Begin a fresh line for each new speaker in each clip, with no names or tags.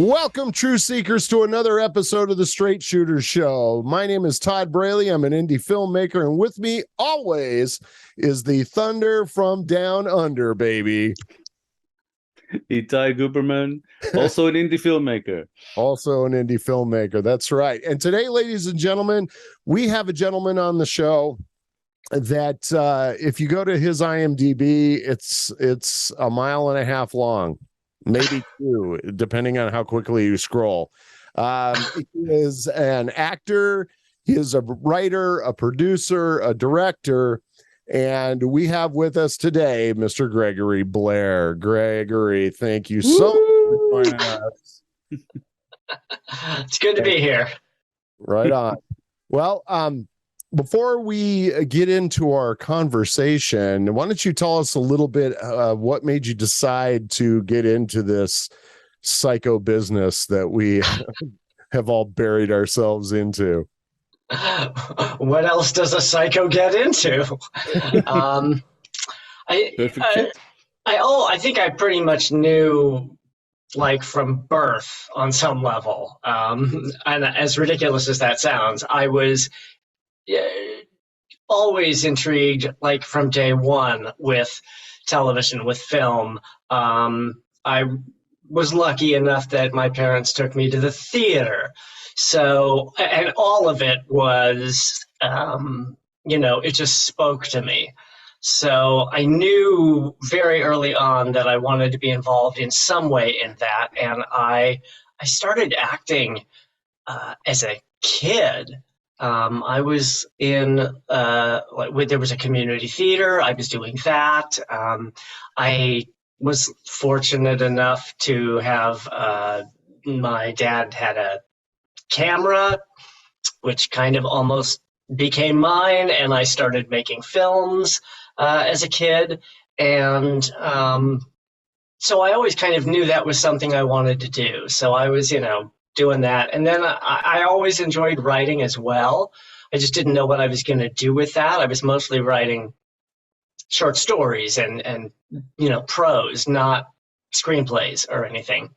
Welcome, True Seekers, to another episode of the Straight Shooter Show. My name is Todd Braley. I'm an indie filmmaker, and with me always is the thunder from down under, baby.
Itai Guberman, also an indie filmmaker.
Also an indie filmmaker. That's right. And today, ladies and gentlemen, we have a gentleman on the show that if you go to his IMDb, it's a mile and a half long. Maybe two, depending on how quickly you scroll. He is an actor, he is a writer, a producer, a director, and we have with us today Mr. Gregory Blair. Gregory, thank you so much for joining us.
It's good to be here.
Right on. Well, before we get into our conversation, why don't you tell us a little bit what made you decide to get into this psycho business that we have all buried ourselves into?
What else does a psycho get into? I think I pretty much knew, like, from birth on some level. And as ridiculous as that sounds, I was always intrigued, like, from day one, with television, with film. I was lucky enough that my parents took me to the theater. So, and all of it was, it just spoke to me. So I knew very early on that I wanted to be involved in some way in that. And I started acting as a kid. I was in, there was a community theater. I was doing that. I was fortunate enough to have, my dad had a camera, which kind of almost became mine. And I started making films as a kid. And so I always kind of knew that was something I wanted to do. So I was, doing that. And then I always enjoyed writing as well. I just didn't know what I was going to do with that. I was mostly writing short stories and prose, not screenplays or anything.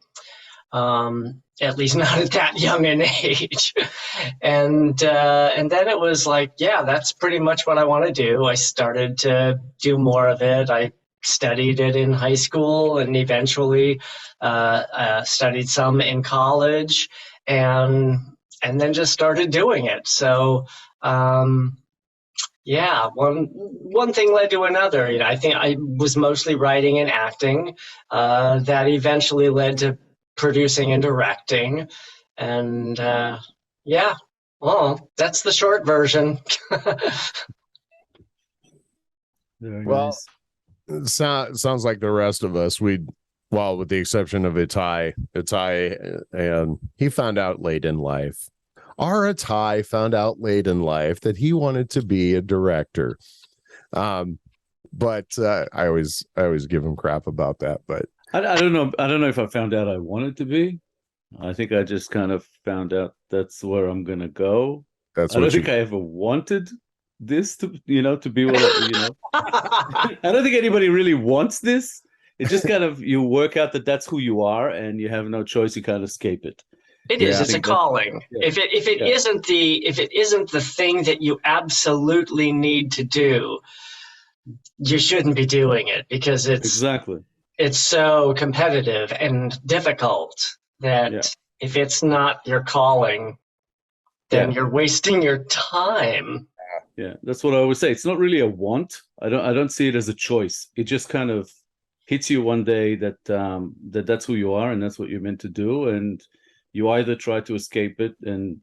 At least not at that young an age. And then it was like, yeah, that's pretty much what I want to do. I started to do more of it. I studied it in high school and eventually studied some in college, and then just started doing it. So one thing led to another. I think I was mostly writing and acting. That eventually led to producing and directing, and that's the short version.
Well, sounds like the rest of us, with the exception of Itai, and he found out late in life. Our Itai found out late in life that he wanted to be a director. But I always give him crap about that. But
I don't know. I don't know if I found out I wanted to be. I think I just kind of found out that's where I'm gonna go. I don't think I ever wanted this to be what I don't think anybody really wants this. It's just kind of, you work out that that's who you are, and you have no choice. You can't escape it.
It is. It's a calling. If it isn't the thing that you absolutely need to do, you shouldn't be doing it, because it's so competitive and difficult that if it's not your calling, then you're wasting your time.
Yeah, that's what I always say. It's not really a want. I don't see it as a choice. It just kind of hits you one day that that's who you are and that's what you're meant to do, and you either try to escape it and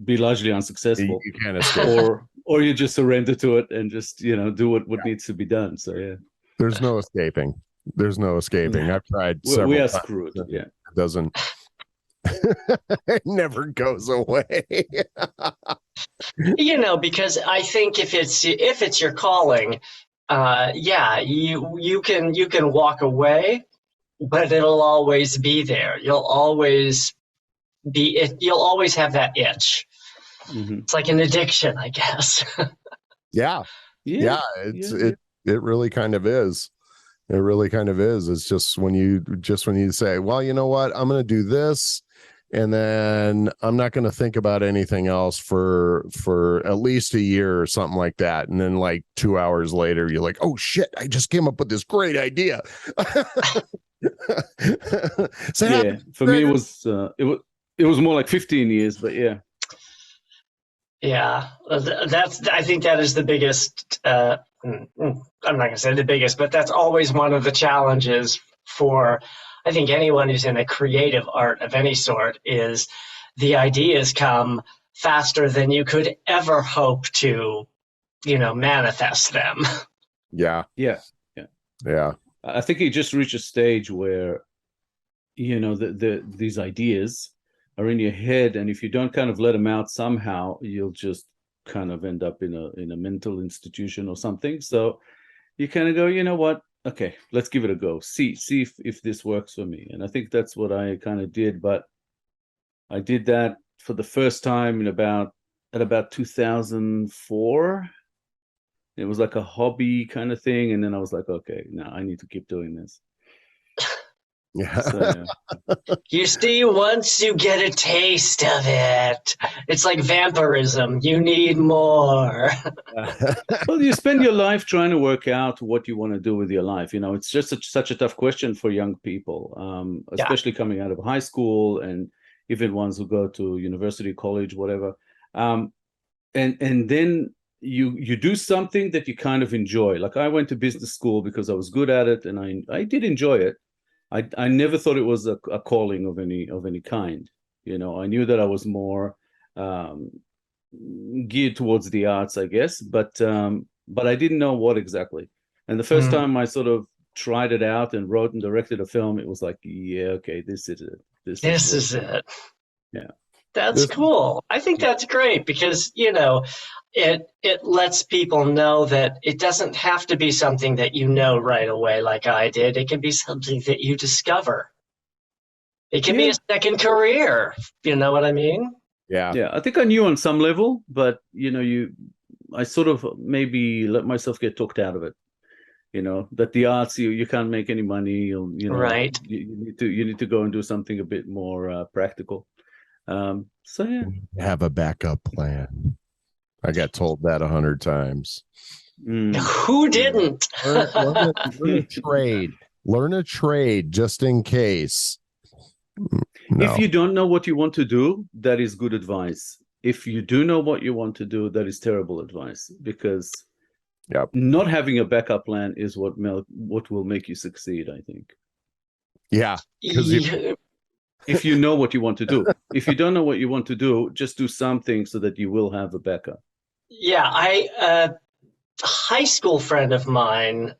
be largely unsuccessful,
you can't escape,
or you just surrender to it and just do what needs to be done. So
there's no escaping. I've tried several
we are
times.
Screwed.
It doesn't. It never goes away.
Because I think if it's your calling, you can walk away, but it'll always be there. You'll always have that itch. Mm-hmm. It's like an addiction, I guess.
It really kind of is. It really kind of is. It's just when you say, well, you know what, I'm going to do this, and then I'm not going to think about anything else for at least a year or something like that. And then like 2 hours later, you're like, oh shit, I just came up with this great idea.
So yeah, for me it was more like 15 years, but yeah.
Yeah, I think that is the biggest, I'm not going to say the biggest, but that's always one of the challenges for, I think, anyone who's in a creative art of any sort, is the ideas come faster than you could ever hope to, manifest them.
Yeah.
I think you just reach a stage where, these ideas are in your head, and if you don't kind of let them out somehow, you'll just kind of end up in a mental institution or something. So you kind of go, you know what? Okay, let's give it a go. See if this works for me. And I think that's what I kind of did. But I did that for the first time at about 2004. It was like a hobby kind of thing, and then I was like, okay, now I need to keep doing this.
Yeah.
So,
You see, once you get a taste of it, it's like vampirism. You need more.
Well, you spend your life trying to work out what you want to do with your life. It's just such a tough question for young people, especially coming out of high school, and even ones who go to university, college, whatever. And then you do something that you kind of enjoy. Like I went to business school because I was good at it, and I did enjoy it. I never thought it was a calling of any kind. I knew that I was more geared towards the arts, I guess, but I didn't know what exactly. And the first time I sort of tried it out and wrote and directed a film, it was like, yeah, okay, this is it. This is it. Yeah.
That's cool. I think that's great because, it lets people know that it doesn't have to be something that you know right away like I did. It can be something that you discover. It can be a second career. You know what I mean?
Yeah.
Yeah, I think I knew on some level, but I sort of maybe let myself get talked out of it. That the arts, you can't make any money.
Right.
You need to go and do something a bit more practical. So yeah,
have a backup plan. I got told that 100 times.
Who didn't?
Learn a trade just in case. No.
If you don't know what you want to do, that is good advice. If you do know what you want to do, that is terrible advice, because not having a backup plan is what will make you succeed, I think.
Yeah.
If you know what you want to do. If you don't know what you want to do, just do something so that you will have a backup.
Yeah, a high school friend of mine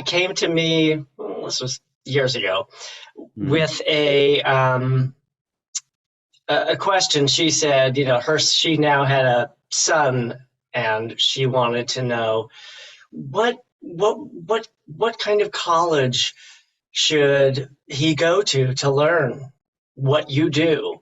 came to me, this was years ago, with a question. She said, she now had a son, and she wanted to know what kind of college should he go to learn what you do?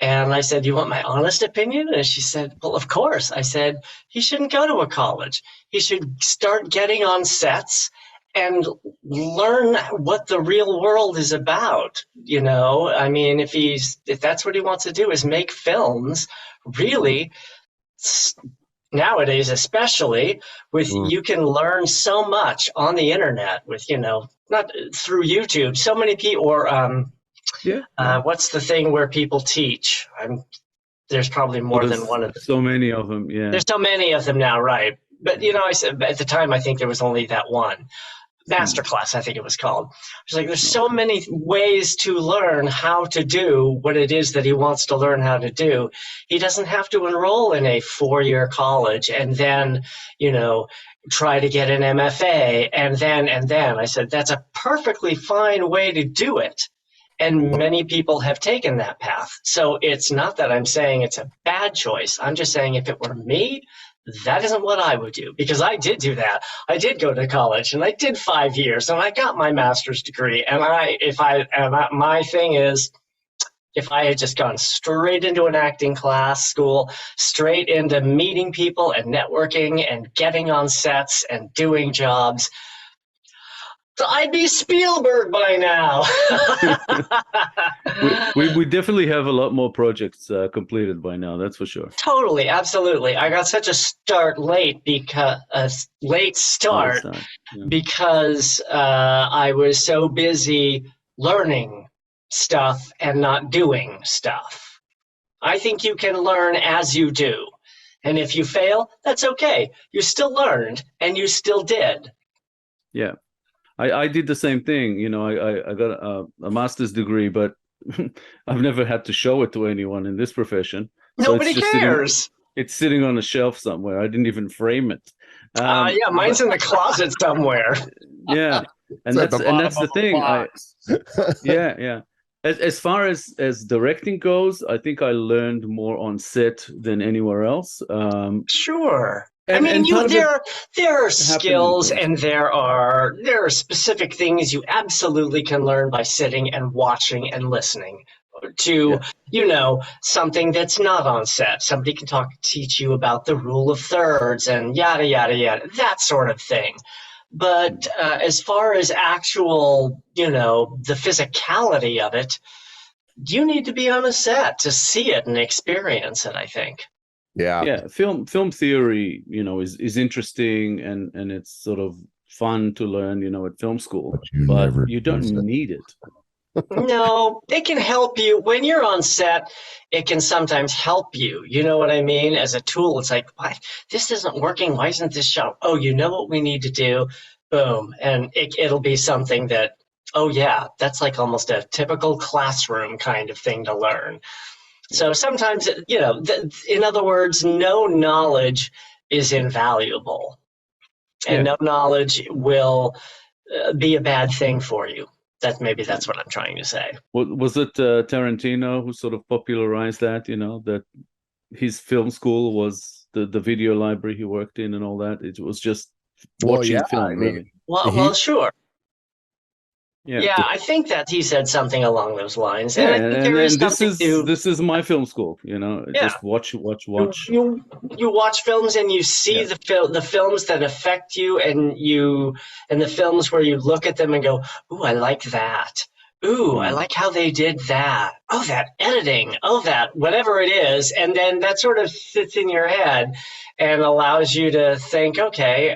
And I said, you want my honest opinion? And she said, well, of course. I said, he shouldn't go to a college. He should start getting on sets and learn what the real world is about. I mean, if that's what he wants to do, is make films, really, nowadays, especially you can learn so much on the internet with, not through YouTube, so many people, or what's the thing where people teach? There's probably more than one of them.
So many of them, yeah.
There's so many of them now, right? But, I said, at the time, I think there was only that one. Masterclass, I think it was called. It's like, there's so many ways to learn how to do what it is that he wants to learn how to do. He doesn't have to enroll in a 4-year college and then, try to get an MFA and then. I said, that's a perfectly fine way to do it. And many people have taken that path. So it's not that I'm saying it's a bad choice. I'm just saying if it were me, that isn't what I would do, because I did do that. I did go to college and I did 5 years and I got my master's degree. And my thing is, if I had just gone straight into an acting class school, straight into meeting people and networking and getting on sets and doing jobs, I'd be Spielberg by now.
we definitely have a lot more projects completed by now. That's for sure.
Totally, absolutely. I got such a late start because I was so busy learning stuff and not doing stuff. I think you can learn as you do. And if you fail, that's okay. You still learned and you still did.
Yeah. I did the same thing. You know, I got a master's degree, but I've never had to show it to anyone in this profession.
Nobody cares.
It's sitting on a shelf somewhere. I didn't even frame it.
Yeah, mine's in the closet somewhere.
Yeah. And that's the thing. Yeah. As far as directing goes, I think I learned more on set than anywhere else.
Sure. I mean, there are skills and there are specific things you absolutely can learn by sitting and watching and listening to, something that's not on set. Somebody can teach you about the rule of thirds and yada, yada, yada, that sort of thing. But as far as actual, the physicality of it, you need to be on a set to see it and experience it, I think.
Yeah. Film theory, is interesting and it's sort of fun to learn, at film school, but you don't need it.
No, it can help you when you're on set. It can sometimes help you. You know what I mean? As a tool, it's like, why this isn't working? Why isn't this shot? Oh, you know what we need to do? Boom, and it'll be something that. Oh yeah, that's like almost a typical classroom kind of thing to learn. So sometimes, in other words, no knowledge is invaluable, and no knowledge will be a bad thing for you. That's what I'm trying to say.
Was it Tarantino who sort of popularized that? That his film school was the video library he worked in and all that. It was just watching film. Really.
Well, sure. Yeah, I think that he said something along those lines.
And this is my film school, just watch.
You watch films and you see the films that affect you, and the films where you look at them and go, "Ooh, I like that. Ooh, I like how they did that. Oh, that editing. Oh, that whatever it is." And then that sort of sits in your head and allows you to think, okay,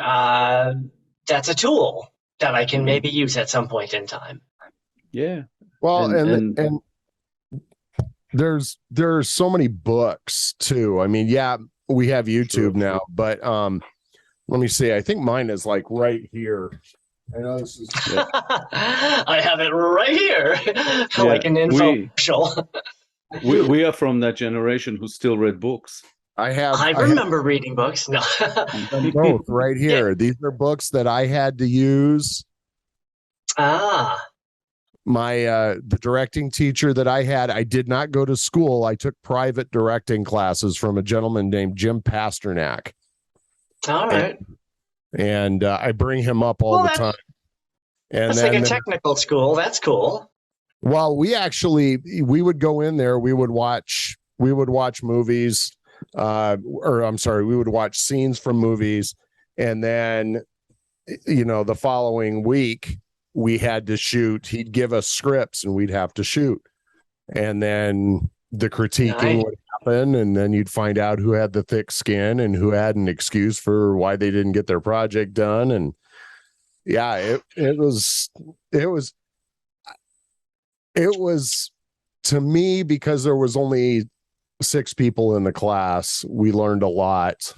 that's a tool that I can maybe use at some point in time.
Yeah.
Well, and there's so many books too. I mean, we have YouTube now, but let me see. I think mine is like right here. I know this is. Yeah.
I have it right here, like an infomercial.
We are from that generation who still read books.
I remember reading books. No,
both right here. Yeah. These are books that I had to use. My the directing teacher that I had, I did not go to school. I took private directing classes from a gentleman named Jim Pasternak.
All right.
And I bring him up all the time. And
that's like a technical school. That's cool.
Well, we would go in there. We would watch movies. We would watch scenes from movies, and then the following week we had to shoot. He'd give us scripts and we'd have to shoot, and then the critiquing would happen, and then you'd find out who had the thick skin and who had an excuse for why they didn't get their project done. And it was to me, because there was only 6 people in the class, we learned a lot,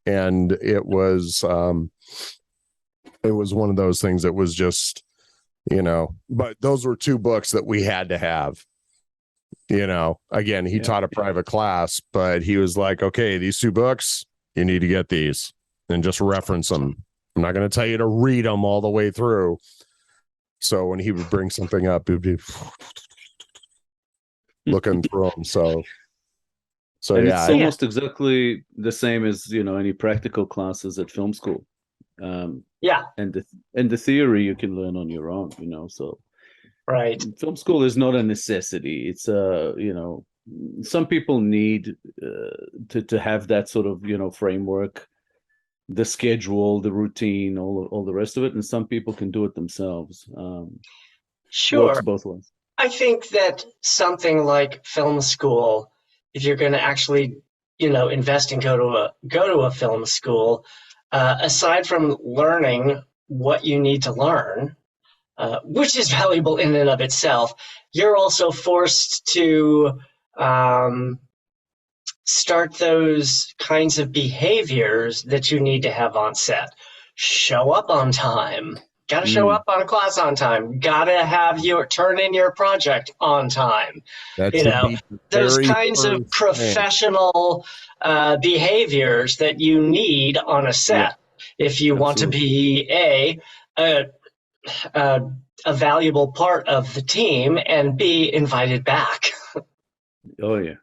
and it was one of those things that was just, but those were 2 books that we had to have. Again, he taught a private class, but he was like, okay, these 2 books, you need to get these and just reference them. I'm not going to tell you to read them all the way through. So when he would bring something up, it would be looking through them. So
it's almost exactly the same as any practical classes at film school. And the theory you can learn on your own. So
right.
Film school is not a necessity. It's some people need to have that sort of framework the schedule, the routine, all the rest of it, and some people can do it themselves.
Sure.
Works both ways.
I think that something like film school, if you're going to actually, invest and go to a film school, aside from learning what you need to learn, which is valuable in and of itself, you're also forced to start those kinds of behaviors that you need to have on set. Show up on time. Got to show up on a class on time. Got to turn in your project on time. Those kinds of professional behaviors that you need on a set if you want to be a valuable part of the team and be invited back.
Oh yeah.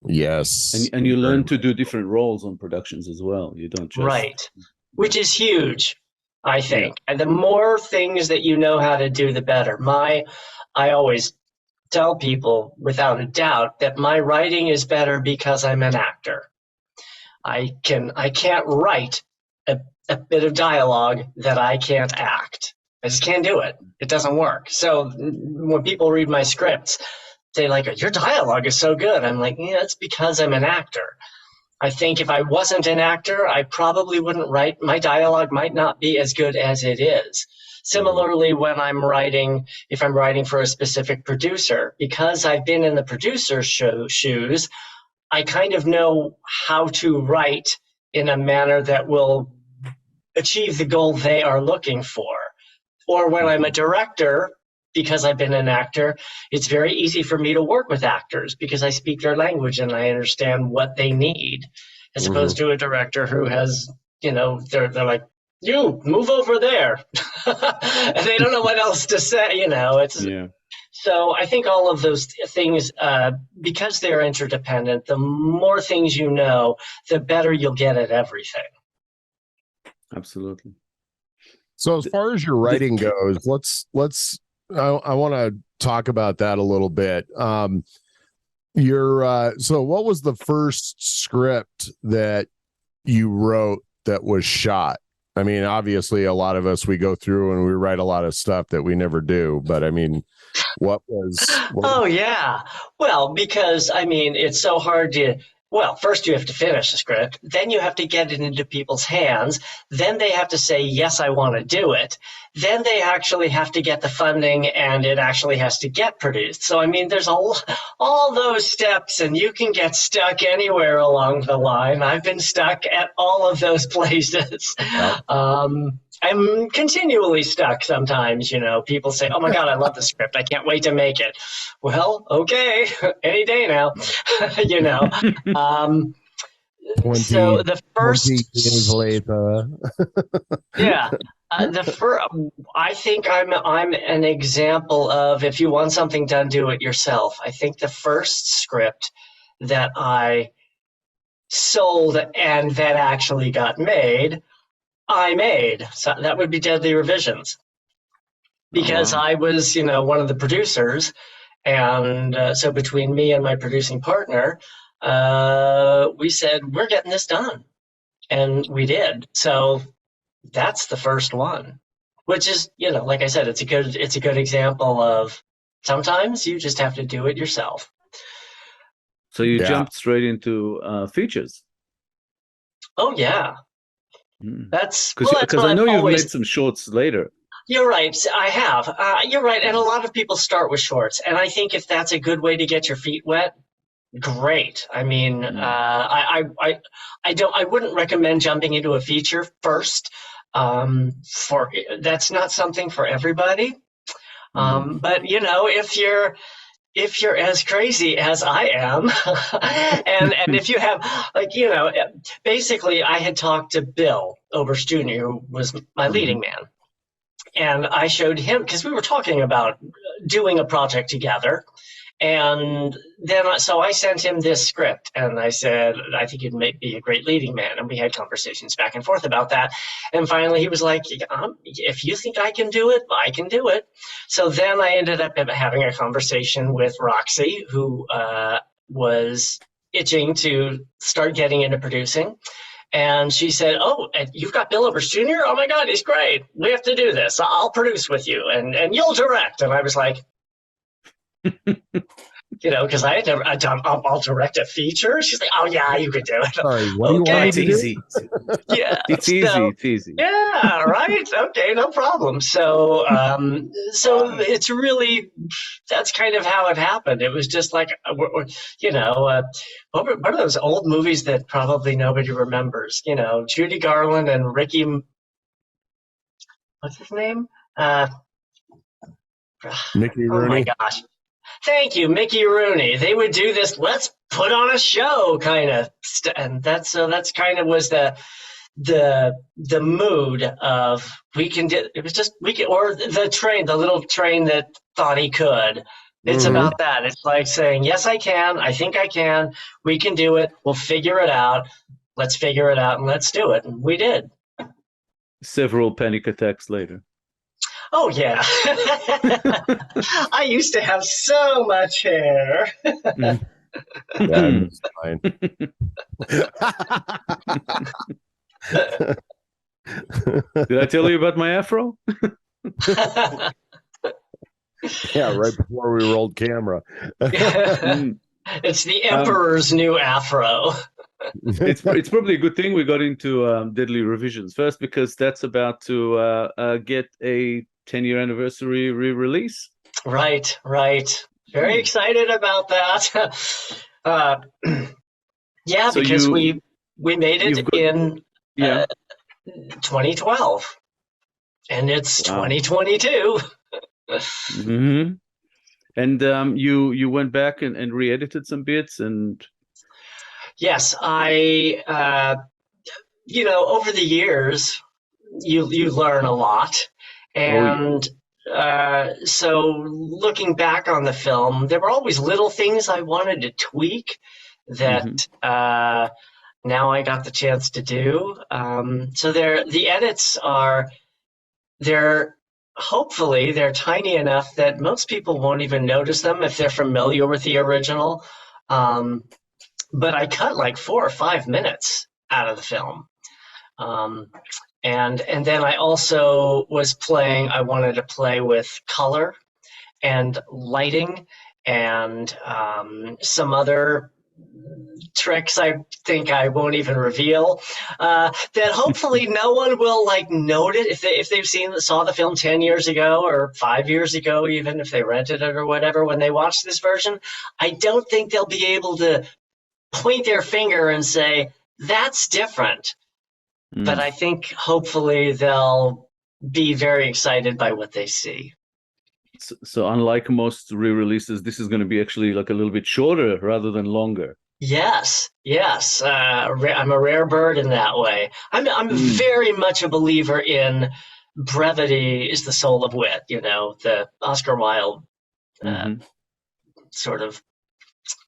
Yes.
And you learn to do different roles on productions as well. You don't just
right, which is huge, I think. And the more things that you know how to do, the better. I always tell people without a doubt that my writing is better because I'm an actor. I can't write a bit of dialogue that I can't act. I just can't do it. It doesn't work. So when people read my scripts, they like, your dialogue is so good. I'm like, yeah, it's because I'm an actor. I think if I wasn't an actor, I probably wouldn't write. My dialogue might not be as good as it is. Similarly, when I'm writing, if I'm writing for a specific producer, because I've been in the producer's shoes, I kind of know how to write in a manner that will achieve the goal they are looking for. Or when I'm a director, because I've been an actor, it's very easy for me to work with actors because I speak their language and I understand what they need, as opposed to a director who has, they're like, you move over there. And they don't know what else to say, So I think all of those things, because they're interdependent, the more things you know, the better you'll get at everything.
Absolutely.
So as far as your writing goes, I want to talk about that a little bit. So what was the first script that you wrote that was shot? I mean, obviously a lot of us, we go through and we write a lot of stuff that we never do, but I mean,
Oh yeah. Well, because it's so hard first you have to finish the script, then you have to get it into people's hands, then they have to say, yes, I want to do it. Then they actually have to get the funding and it actually has to get produced. So, there's all those steps and you can get stuck anywhere along the line. I've been stuck at all of those places. I'm continually stuck sometimes, people say, oh my God, I love the script. I can't wait to make it. Well, okay, any day now,
20,
so the first
20 years later.
I think I'm an example of, if you want something done, do it yourself. I think the first script that I sold and that actually got made, I made. So that would be Deadly Revisions. Because I was, one of the producers. And so between me and my producing partner, we said, we're getting this done. And we did. So that's the first one, which is, like I said, it's a good example of sometimes you just have to do it yourself.
So you jumped straight into features.
Oh, yeah. That's
because I know you've made some shorts later.
You're right. I have. You're right. And a lot of people start with shorts. And I think if that's a good way to get your feet wet, great. I wouldn't recommend jumping into a feature first. That's not something for everybody. But if you're as crazy as I am, and if you have, basically I had talked to Bill Oberst Jr., who was my leading man. And I showed him, because we were talking about doing a project together. And then, so I sent him this script and I said, I think you'd be a great leading man. And we had conversations back and forth about that. And finally he was like, if you think I can do it, I can do it. So then I ended up having a conversation with Roxy, who was itching to start getting into producing. And she said, "Oh, and you've got Bill Oberst Jr.? Oh my God, he's great. We have to do this. I'll produce with you, and you'll direct." And I was like, because I had never done. I'll direct a feature. She's like, "Oh yeah, you could do it."
Sorry, what do you want me to do?
Easy.
Yeah,
It's easy. It's easy.
Yeah, right. Okay, no problem. So, it's really, that's kind of how it happened. It was just like, what are those old movies that probably nobody remembers? Judy Garland and Ricky, what's his name?
Mickey
Oh
Rooney.
my gosh. Thank you, Mickey Rooney. They would do this, let's put on a show kind of, and that's kind of was the mood of we can do. It was just we can, or the little train that thought he could. It's about that. It's like saying, yes, I can. I think I can. We can do it. We'll figure it out. Let's figure it out and let's do it. And we did.
Several panic attacks later.
Oh, yeah. I used to have so much hair.
That's fine.
Did I tell you about my afro?
Yeah, right before we rolled camera.
It's the emperor's new afro.
It's probably a good thing we got into Deadly Revisions first, because that's about to get a 10-year anniversary re-release.
Right. Very excited about that. Yeah, so because we made it in 2012, and it's 2022.
Mm-hmm. And you went back and re-edited some bits, and
yes, I over the years you learn a lot, and so looking back on the film, there were always little things I wanted to tweak that now I got the chance to do. So the edits hopefully they're tiny enough that most people won't even notice them if they're familiar with the original. But I cut like 4 or 5 minutes out of the film. And then I also I wanted to play with color and lighting and some other tricks I think I won't even reveal, that hopefully no one will notice if they've saw the film 10 years ago or 5 years ago, even if they rented it or whatever. When they watch this version, I don't think they'll be able to point their finger and say that's different. But I think hopefully they'll be very excited by what they see.
So unlike most re-releases, this is going to be actually like a little bit shorter rather than longer. Yes. I'm a rare bird in that way. I'm very much a believer in brevity is the soul of wit, the Oscar Wilde sort of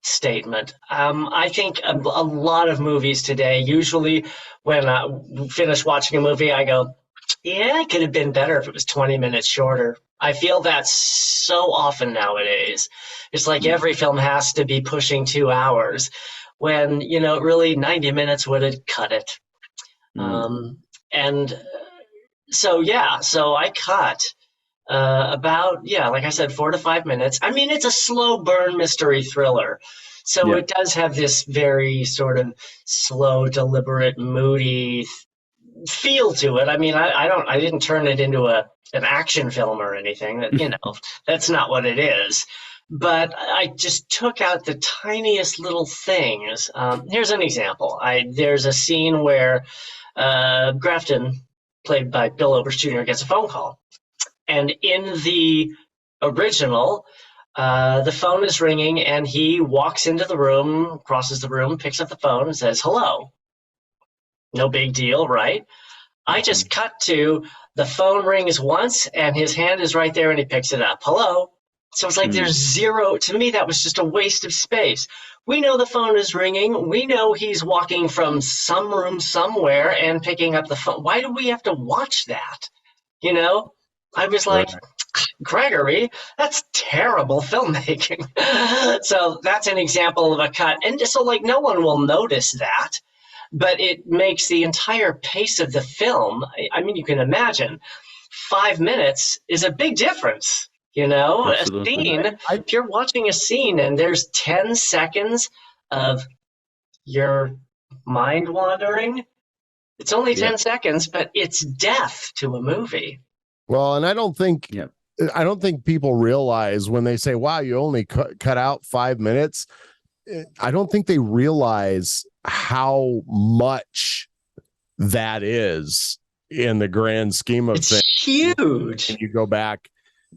statement. I think a lot of movies today, usually when I finish watching a movie, I go, yeah, it could have been better if it was 20 minutes shorter. I feel that so often nowadays. It's like every film has to be pushing 2 hours when, really 90 minutes would have cut it. So I cut about, like I said, 4 to 5 minutes. I mean, it's a slow burn mystery thriller. So it does have this very sort of slow, deliberate, moody feel to it. I mean, I didn't turn it into an action film or anything. That's not what it is. But I just took out the tiniest little things. Here's an example. There's a scene where Grafton, played by Bill Oberst Jr., gets a phone call. And in the original, the phone is ringing, and he walks into the room, crosses the room, picks up the phone, and says, hello. No big deal, right? I just cut to the phone rings once, and his hand is right there, and he picks it up. Hello. So it's like there's zero. To me, that was just a waste of space. We know the phone is ringing. We know he's walking from some room somewhere and picking up the phone. Why do we have to watch that? I was like, Gregory, that's terrible filmmaking. So that's an example of a cut. And just so no one will notice that.
but it makes the entire pace of the film. I mean, you can imagine 5 minutes is a big difference. You know, a
Absolutely.
scene, if you're watching a scene and there's 10 seconds of your mind wandering, it's only 10 seconds, but it's death to a movie.
Well, and I don't think people realize when they say, wow, you only cut out 5 minutes. I don't think they realize how much that is in the grand scheme of things.
It's huge.
And you go back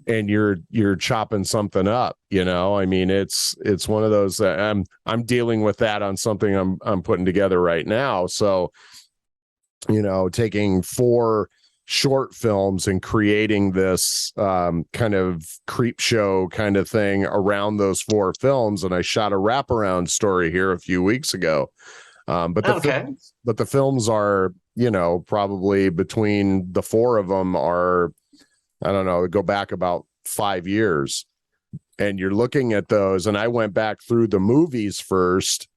and you're chopping something up, you know. I mean, it's one of those I'm dealing with that on something I'm putting together right now. So, you know, taking 4 short films and creating this kind of creep show kind of thing around those 4 films. And I shot a wraparound story here a few weeks ago. But the films are, you know, probably between the 4 of them are, I don't know, go back about 5 years, and you're looking at those. And I went back through the movies first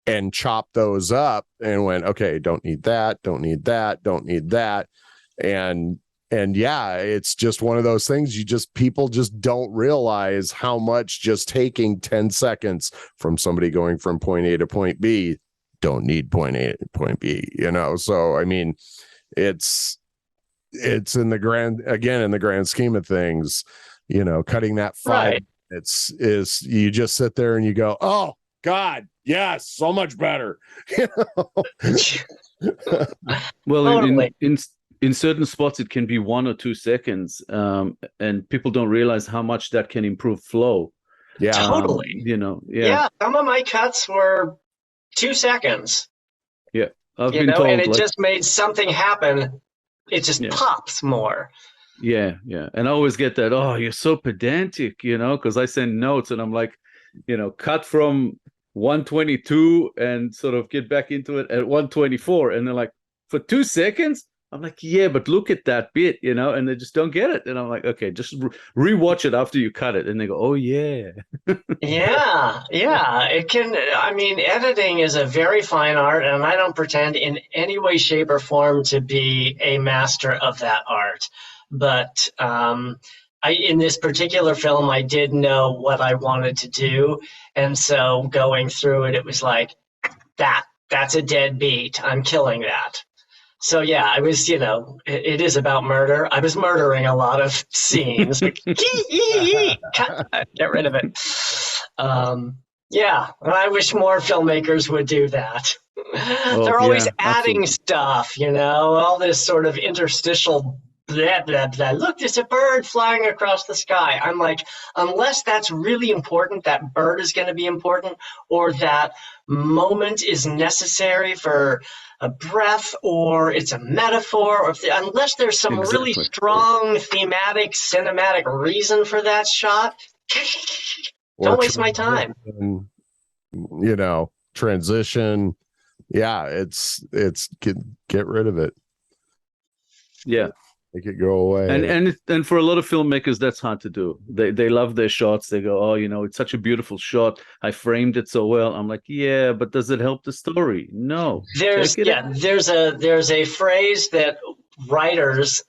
and chopped those up and went, okay, don't need that. Don't need that. Don't need that. And yeah, it's just one of those things people just don't realize how much just taking 10 seconds from somebody going from point A to point B, don't need point A to point B, you know? So, I mean, it's in the grand scheme of things, you know, cutting that 5 minutes is you just sit there and you go, oh God, yes, so much better. You know?
Well,
Totally.
in certain spots, it can be 1 or 2 seconds, and people don't realize how much that can improve flow.
Yeah,
totally.
You know,
some of my cuts were 2 seconds.
Yeah, I've been told,
and it just made something happen. It just pops more.
Yeah, and I always get that. Oh, you're so pedantic, you know, because I send notes and I'm like, you know, cut from 122 and sort of get back into it at 124, and they're like, for 2 seconds. I'm like, yeah, but look at that bit, you know, and they just don't get it. And I'm like, okay, just rewatch it after you cut it. And they go, oh, yeah.
Yeah. It can, I mean, editing is a very fine art, and I don't pretend in any way, shape, or form to be a master of that art. But in this particular film, I did know what I wanted to do. And so going through it, it was like, that's a dead beat. I'm killing that. So yeah, I was, you know, it is about murder. I was murdering a lot of scenes. Like, get rid of it. Yeah, I wish more filmmakers would do that. They're always adding stuff, you know, all this sort of interstitial blah, blah, blah. Look, there's a bird flying across the sky. I'm like, unless that's really important, that bird is going to be important, or that moment is necessary for a breath, or it's a metaphor, or unless there's some really strong thematic, cinematic reason for that shot, don't waste my time.
You know, transition. Yeah, it's get rid of it.
Yeah.
Make it go away.
And for a lot of filmmakers, that's hard to do. They love their shots. They go, oh, you know, it's such a beautiful shot. I framed it so well. I'm like, yeah, but does it help the story? No.
There's a phrase that writers,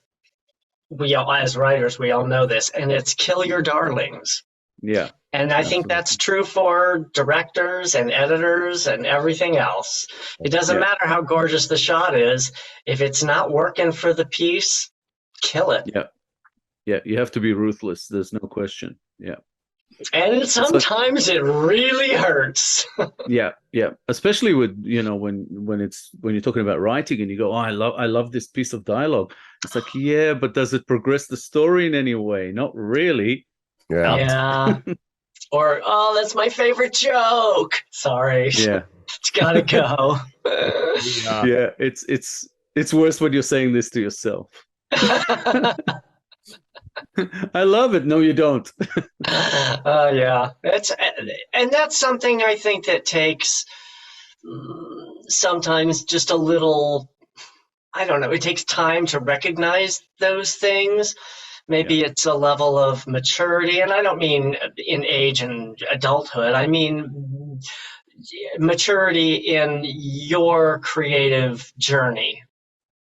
we all know this, and it's kill your darlings.
Yeah.
And I think that's true for directors and editors and everything else. It doesn't matter how gorgeous the shot is. If it's not working for the piece, kill it.
Yeah, you have to be ruthless. There's no question. Yeah.
And sometimes it really hurts.
Yeah. Especially with, you know, when you're talking about writing and you go, oh, I love this piece of dialogue. It's like, yeah, but does it progress the story in any way? Not really.
Yeah. Or, oh, that's my favorite joke. Sorry.
Yeah.
It's gotta go.
Yeah, it's worse when you're saying this to yourself. I love it. No, you don't.
Yeah. And that's something I think that takes sometimes just a little, I don't know, it takes time to recognize those things. Maybe it's a level of maturity, and I don't mean in age and adulthood. I mean maturity in your creative journey.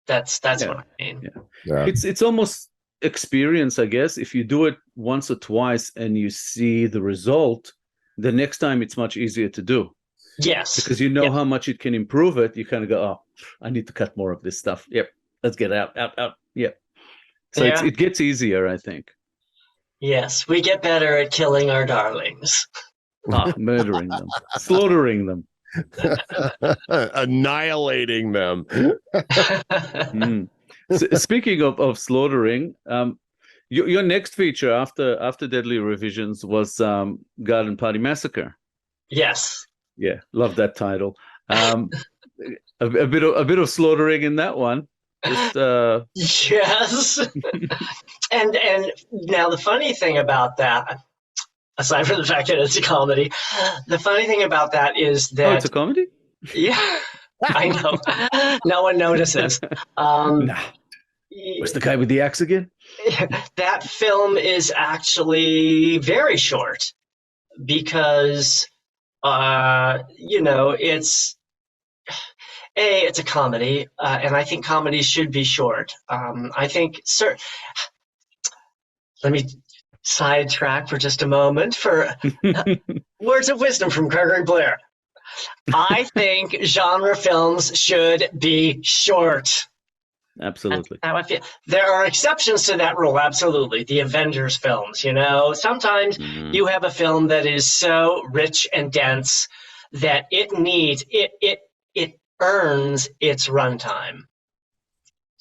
That's what I mean.
Yeah.
It's almost experience, I guess. If you do it once or twice and you see the result, the next time it's much easier to do.
Yes.
Because you know how much it can improve it. You kind of go, oh, I need to cut more of this stuff. Yep. Let's get out. Yep. So it gets easier, I think.
Yes. We get better at killing our darlings.
Murdering them. Slaughtering them.
Annihilating them.
So, speaking of slaughtering, your next feature after Deadly Revisions was Garden Party Massacre.
Yes.
Yeah, love that title. A bit of slaughtering in that one. Just,
yes. and now the funny thing about that, aside from the fact that it's a comedy, the funny thing about that is that
it's a comedy?
Yeah, I know. No one notices.
Nah. Where's the guy with the axe again?
That film is actually very short because, it's a comedy, and I think comedies should be short. I think, let me sidetrack for just a moment for words of wisdom from Gregory Blair. I think genre films should be short.
Absolutely.
That's how I feel. There are exceptions to that rule, absolutely. The Avengers films, sometimes you have a film that is so rich and dense that it earns its runtime.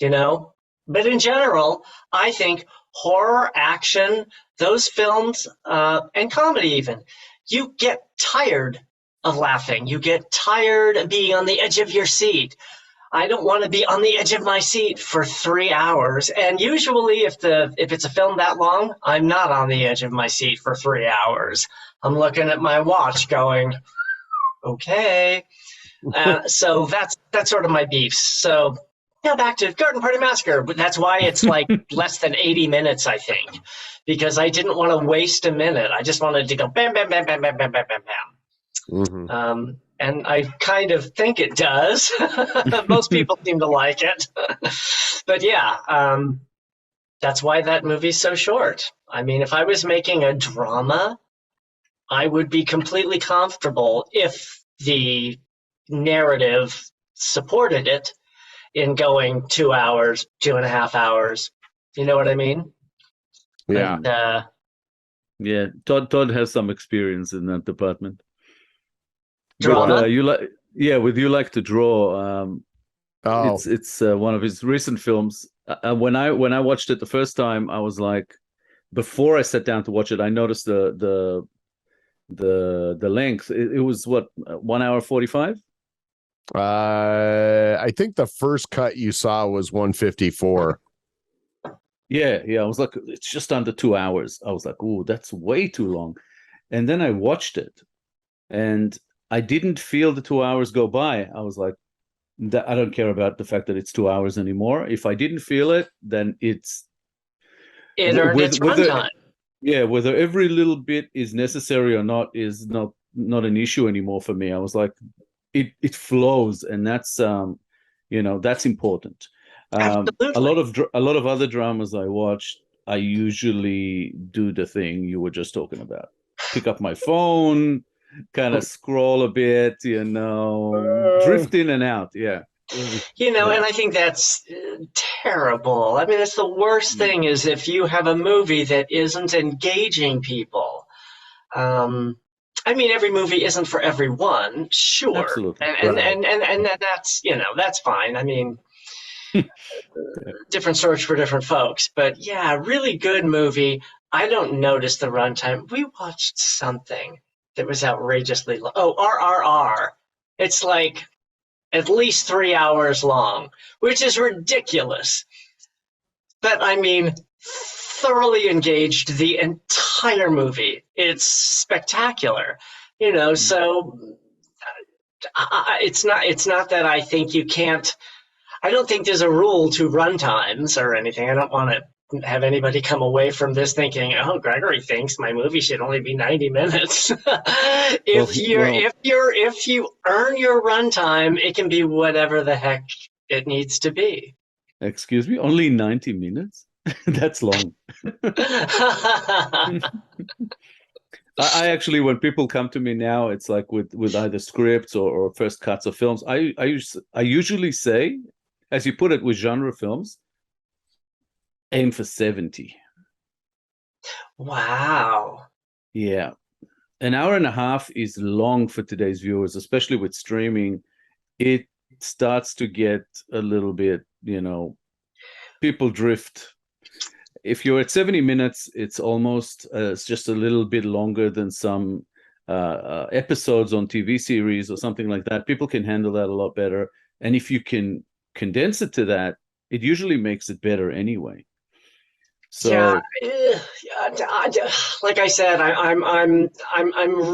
But in general, I think horror, action, those films, and comedy even, you get tired of laughing. You get tired of being on the edge of your seat. I don't want to be on the edge of my seat for 3 hours. And usually if it's a film that long, I'm not on the edge of my seat for 3 hours. I'm looking at my watch going, okay. So that's sort of my beefs. So now back to Garden Party Massacre. That's why it's like less than 80 minutes, I think, because I didn't want to waste a minute. I just wanted to go bam, bam, bam, bam, bam, bam, bam, bam, bam.
Mm-hmm.
And I kind of think it does. Most people seem to like it. But yeah, that's why that movie's so short. I mean, if I was making a drama, I would be completely comfortable if the narrative supported it in going 2 hours, 2.5 hours. You know what I mean?
Yeah.
Yeah. Todd has some experience in that department.
Drama?
You like to draw. It's one of his recent films. When I watched it the first time, I was like, before I sat down to watch it, I noticed the length. It was what, 1 hour 45.
I think the first cut you saw was 154.
Yeah. I was like, it's just under 2 hours. I was like, ooh, that's way too long. And then I watched it, and I didn't feel the 2 hours go by. I was like, I don't care about the fact that it's 2 hours anymore. If I didn't feel it, then it
earned its runtime.
Yeah, whether every little bit is necessary or not is not an issue anymore for me. I was like, it flows, and that's that's important.
Absolutely.
A lot of other dramas I watched, I usually do the thing you were just talking about. Pick up my phone, kind of scroll a bit, drift in and out. Yeah.
And I think that's terrible. I mean, it's the worst thing is if you have a movie that isn't engaging people. I mean, every movie isn't for everyone, sure.
Absolutely.
And that's, that's fine. I mean, different search for different folks. But yeah, really good movie. I don't notice the runtime. We watched something that was outrageously long. Oh, RRR. It's like at least 3 hours long, which is ridiculous. But I mean, thoroughly engaged the entire movie. It's spectacular, so it's not that I think you can't. I don't think there's a rule to runtimes or anything. I don't want to have anybody come away from this thinking, "Oh, Gregory thinks my movie should only be 90 minutes." If you earn your runtime, it can be whatever the heck it needs to be.
Excuse me, only 90 minutes? That's long. I actually, when people come to me now, it's like with either scripts or first cuts of films, I usually say, as you put it with genre films, aim for 70.
Wow.
Yeah. An hour and a half is long for today's viewers, especially with streaming. It starts to get a little bit, people drift. If you're at 70 minutes, it's almost it's just a little bit longer than some episodes on TV series or something like that. People can handle that a lot better. And if you can condense it to that, it usually makes it better anyway. So
like I said, I'm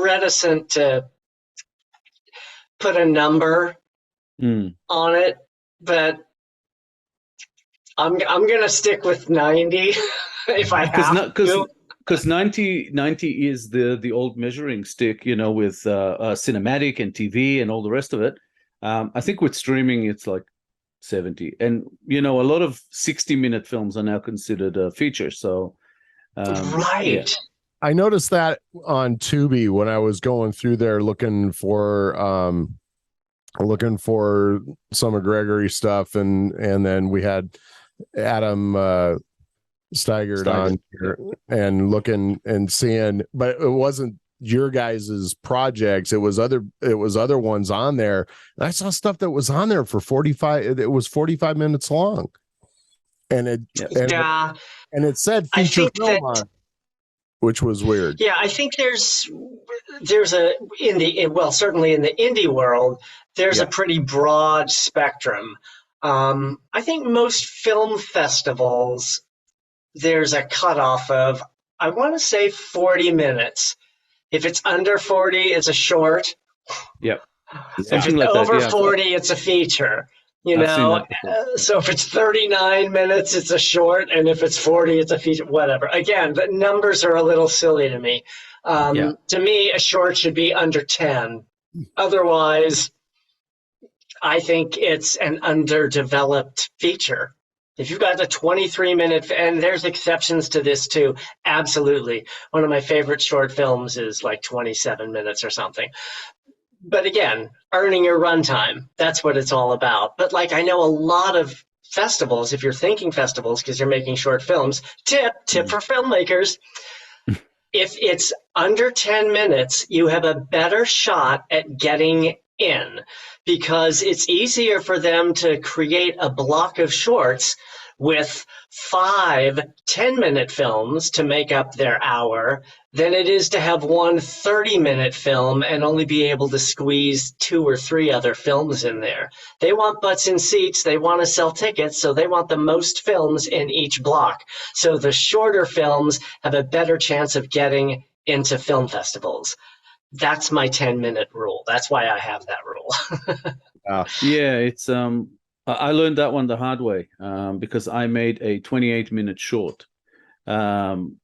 reticent to put a number on it, but I'm gonna stick with 90 if I have to.
Because 90 is the old measuring stick, with cinematic and TV and all the rest of it. I think with streaming, it's like 70. And, a lot of 60-minute films are now considered features. So,
right.
Yeah.
I noticed that on Tubi when I was going through there looking for some of Gregory stuff, and then we had Adam Steigert on here and looking and seeing, but it wasn't your guys's projects, it was other ones on there. And I saw stuff that was on there for 45, it was 45 minutes long, and it said feature film on it, which was weird.
Yeah, I think there's certainly in the indie world, there's a pretty broad spectrum. I think most film festivals, there's a cutoff of, I want to say 40 minutes. If it's under 40, it's a short.
Yep.
If it's over 40, it's a feature. So if it's 39 minutes, it's a short, and if it's 40, it's a feature. Whatever. Again, the numbers are a little silly to me. To me, a short should be under 10. Otherwise, I think it's an underdeveloped feature. If you've got a 23-minute, and there's exceptions to this too, absolutely. One of my favorite short films is like 27 minutes or something. But again, earning your runtime, that's what it's all about. But like, I know a lot of festivals, if you're thinking festivals because you're making short films, tip for filmmakers, if it's under 10 minutes, you have a better shot at getting in, because it's easier for them to create a block of shorts with 5 10-minute films to make up their hour than it is to have one 30-minute film and only be able to squeeze 2 or 3 other films in there. They want butts in seats. They want to sell tickets, so they want the most films in each block. So the shorter films have a better chance of getting into film festivals. That's my 10-minute rule. That's why I have that rule.
Yeah, it's I learned that one the hard way because I made a 28-minute short. And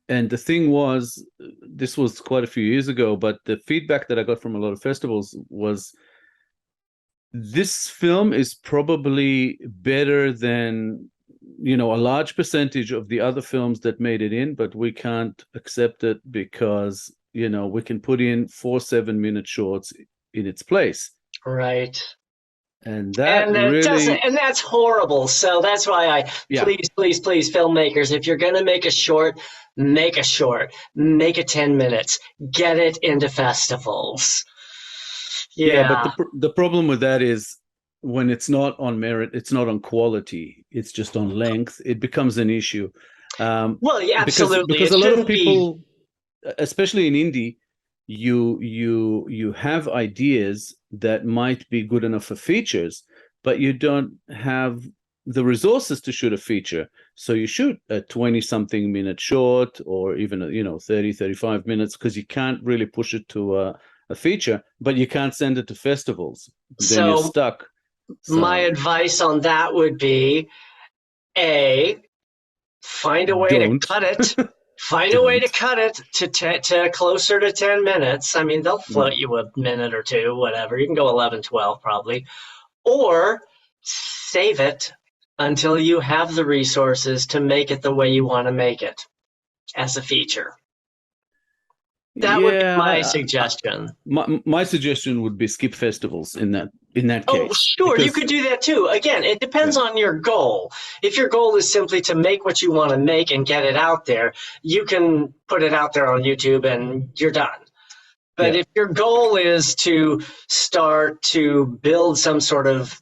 the thing was, this was quite a few years ago, but the feedback that I got from a lot of festivals was, this film is probably better than, a large percentage of the other films that made it in, but we can't accept it because, we can put in 4 7-minute shorts in its place.
Right.
And that's
horrible. So that's why please, filmmakers, if you're going to make a short, make it 10 minutes, get it into festivals.
But the problem with that is, when it's not on merit, it's not on quality, it's just on length, it becomes an issue.
Absolutely.
Because a lot of people, especially in indie, you have ideas that might be good enough for features, but you don't have the resources to shoot a feature. So you shoot a 20-something minute short, or even 30, 35 minutes, because you can't really push it to a feature, but you can't send it to festivals. Then you're stuck.
My advice on that would be, A, find a way to cut it. Find a way to cut it to closer to 10 minutes. I mean, they'll float you a minute or two, whatever. You can go 11, 12 probably. Or save it until you have the resources to make it the way you want to make it as a feature. That would be my suggestion.
My suggestion would be skip festivals in that case.
Oh, sure, you could do that too. Again, it depends on your goal. If your goal is simply to make what you want to make and get it out there, you can put it out there on YouTube and you're done. But if your goal is to start to build some sort of,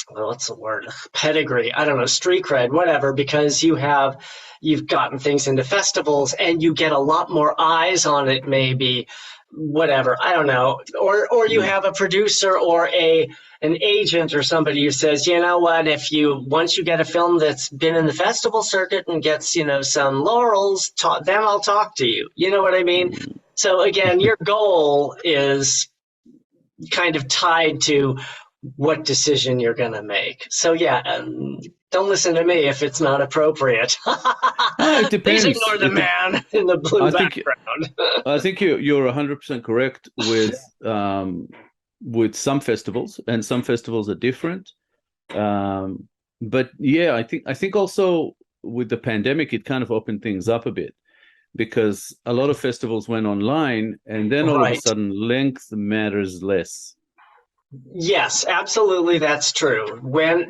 what's the word, pedigree, I don't know, street cred, whatever, because you've gotten things into festivals and you get a lot more eyes on it, maybe, whatever, I don't know, or you have a producer or an agent or somebody who says, you know what, once you get a film that's been in the festival circuit and gets, some laurels, then I'll talk to you. You know what I mean? So again, your goal is kind of tied to what decision you're going to make. So don't listen to me if it's not appropriate.
It depends.
Please ignore the man in the blue background.
I think you're 100% correct with some festivals, and some festivals are different. But I think also with the pandemic, it kind of opened things up a bit, because a lot of festivals went online, and then all of a sudden length matters less.
Yes, absolutely, that's true.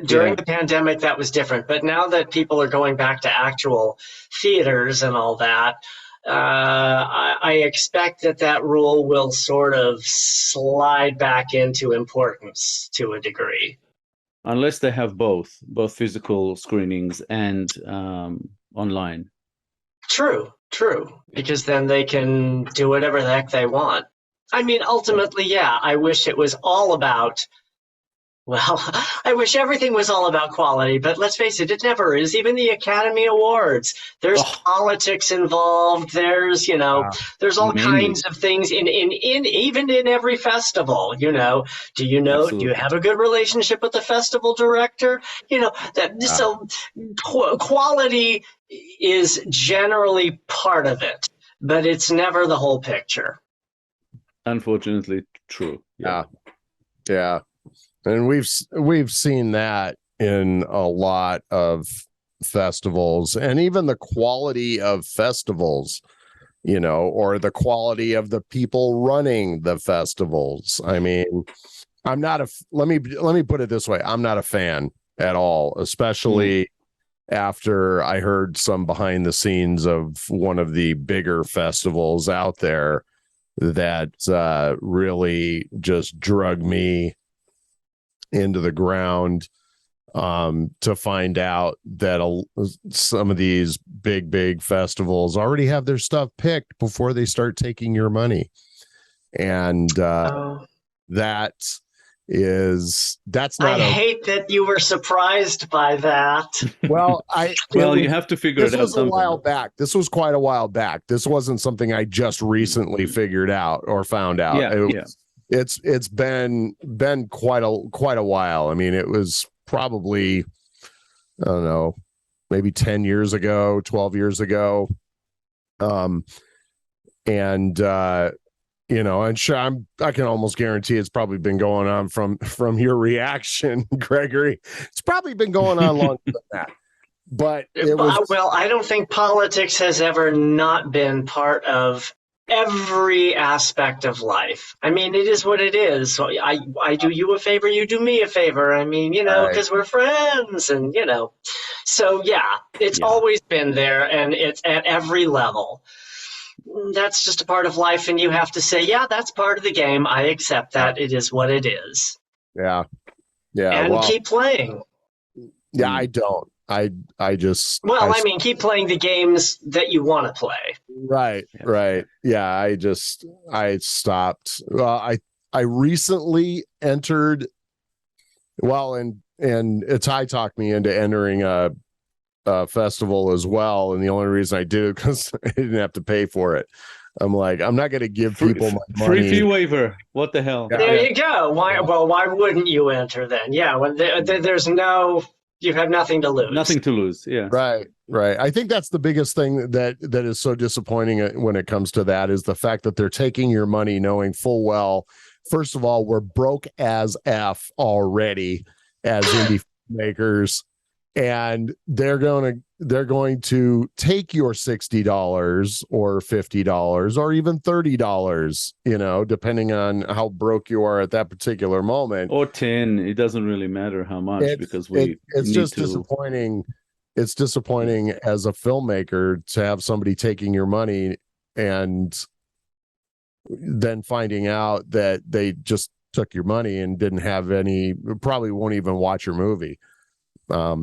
During the pandemic, that was different. But now that people are going back to actual theaters and all that, I expect that rule will sort of slide back into importance to a degree.
Unless they have both physical screenings and online. True.
Because then they can do whatever the heck they want. I mean, ultimately, I wish it was all about, I wish everything was all about quality, but let's face it, it never is. Even the Academy Awards, there's politics involved. There's, there's all kinds of things even in every festival, do you have a good relationship with the festival director? So quality is generally part of it, but it's never the whole picture.
Unfortunately, true.
Yeah. And we've seen that in a lot of festivals, and even the quality of festivals, or the quality of the people running the festivals. I mean, let me put it this way. I'm not a fan at all, especially after I heard some behind the scenes of one of the bigger festivals out there that really just drug me into the ground, to find out that some of these big festivals already have their stuff picked before they start taking your money. And that's not.
I hate that you were surprised by that.
Well,
you have to figure it out.
This was a while back. This was quite a while back. This wasn't something I just recently figured out or found out. It's been quite a while. I mean, it was probably, I don't know, maybe 10 years ago, 12 years ago. And sure, I can almost guarantee it's probably been going on from your reaction, Gregory. It's probably been going on longer than that. But
I don't think politics has ever not been part of every aspect of life. I mean, it is what it is. So I do you a favor, you do me a favor. I mean, because we're friends, and So it's always been there, and it's at every level. That's just a part of life, and you have to say, that's part of the game. I accept that. It is what it is.
Yeah.
And keep playing.
Yeah, I don't. I
mean, keep playing the games that you want to play.
Right. Yeah, I stopped. Well, I recently entered. Well, and Itai talked me into entering a festival as well, and the only reason I did it because I didn't have to pay for it. I'm like, I'm not going to give people my money.
Free fee waiver. What the hell?
There you go. Why wouldn't you enter then? Yeah, when there's no, You have nothing to lose.
Nothing to lose. Yeah.
Right. I think that's the biggest thing that is so disappointing when it comes to that, is the fact that they're taking your money knowing full well, first of all, we're broke as F already as indie makers, and they're going to take your $60 or $50 or even $30, depending on how broke you are at that particular moment,
or 10. It doesn't really matter how much, because
it's just disappointing. It's disappointing as a filmmaker to have somebody taking your money and then finding out that they just took your money and didn't have any, probably won't even watch your movie. I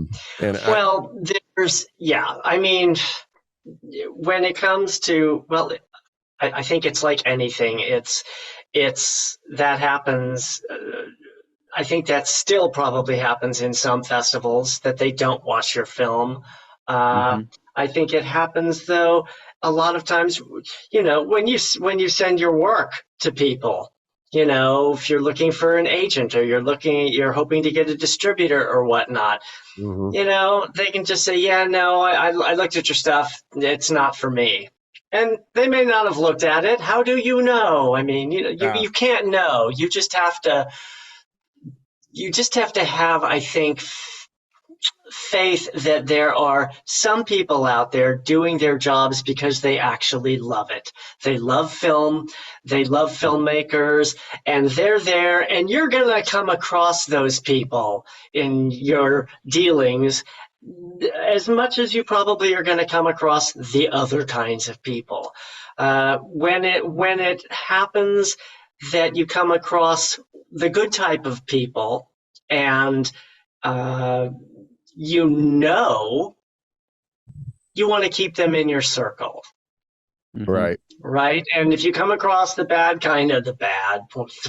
mean, when it comes to, I think it's like anything. It's that happens. I think that still probably happens in some festivals, that they don't watch your film. I think it happens, though, a lot of times, when you send your work to people, if you're looking for an agent, or you're hoping to get a distributor or whatnot, they can just say, yeah, no, I looked at your stuff. It's not for me. And they may not have looked at it. How do you know? I mean, you can't know. You just have to have, I think, faith that there are some people out there doing their jobs because they actually love it. They love film, they love filmmakers, and they're there, and you're going to come across those people in your dealings as much as you probably are going to come across the other kinds of people. When it happens that you come across the good type of people, and you want to keep them in your circle.
Right.
And if you come across the bad kind of,